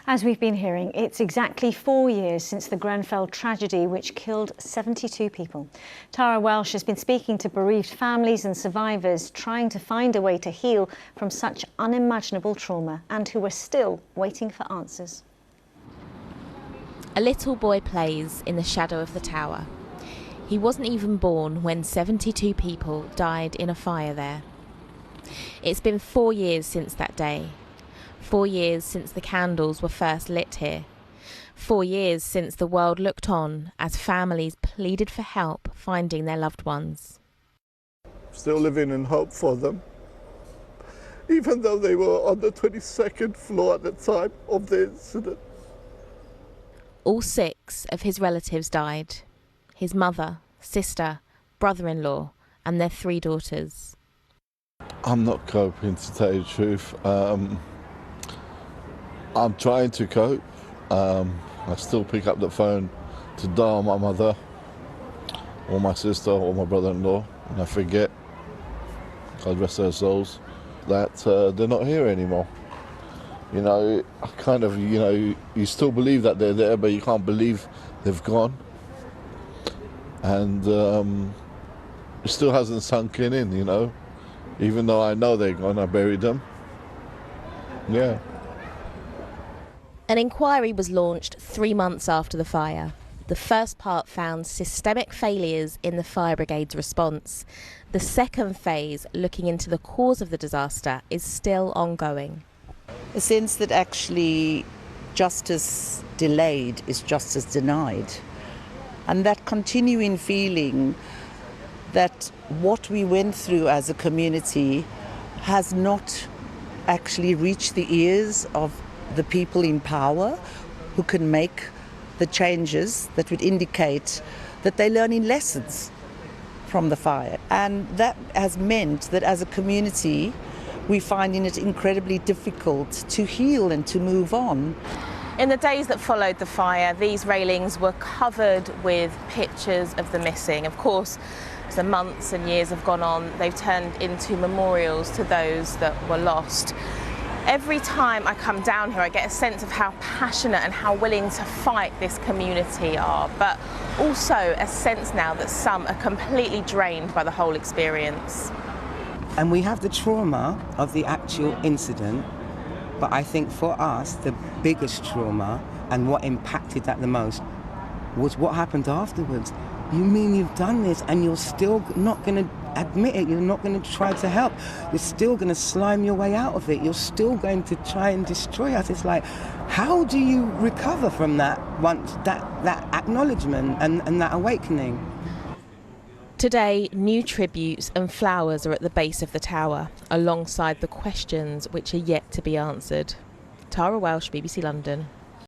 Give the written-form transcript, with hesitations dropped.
As we've been hearing, it's exactly 4 years since the Grenfell tragedy which killed 72 people. Tara Welsh has been speaking to bereaved families and survivors, trying to find a way to heal from such unimaginable trauma, and who are still waiting for answers. A little boy plays in the shadow of the tower. He wasn't even born when 72 people died in a fire there. It's been 4 years since that day. 4 years since the candles were first lit here. 4 years since the world looked on as families pleaded for help finding their loved ones. Still living in hope for them, even though they were on the 22nd floor at the time of the incident. All 6 of his relatives died. His mother, sister, brother-in-law and their 3 daughters. I'm not coping, to tell you the truth. I'm trying to cope. I still pick up the phone to dial my mother or my sister or my brother-in-law, and I forget, God rest their souls, that they're not here anymore. You know, I kind of, you still believe that they're there, but you can't believe they've gone. And it still hasn't sunk in, even though I know they're gone, I buried them. Yeah. An inquiry was launched 3 months after the fire. The first part found systemic failures in the fire brigade's response. The second phase, looking into the cause of the disaster, is still ongoing. A sense that actually justice delayed is justice denied. And that continuing feeling that what we went through as a community has not actually reached the ears of the people in power who can make the changes that would indicate that they're learning lessons from the fire. And that has meant that as a community, we're finding it incredibly difficult to heal and to move on. In the days that followed the fire, these railings were covered with pictures of the missing. Of course, as the months and years have gone on, they've turned into memorials to those that were lost. Every time I come down here, I get a sense of how passionate and how willing to fight this community are, but also a sense now that some are completely drained by the whole experience. And we have the trauma of the actual incident, but I think for us, the biggest trauma and what impacted that the most was what happened afterwards. You mean you've done this and you're still not going to admit it, you're not going to try to help, you're still going to slime your way out of it, you're still going to try and destroy us. It's like, how do you recover from that once that acknowledgement and that awakening? Today, new tributes and flowers are at the base of the tower, alongside the questions which are yet to be answered. Tara Welsh, BBC London.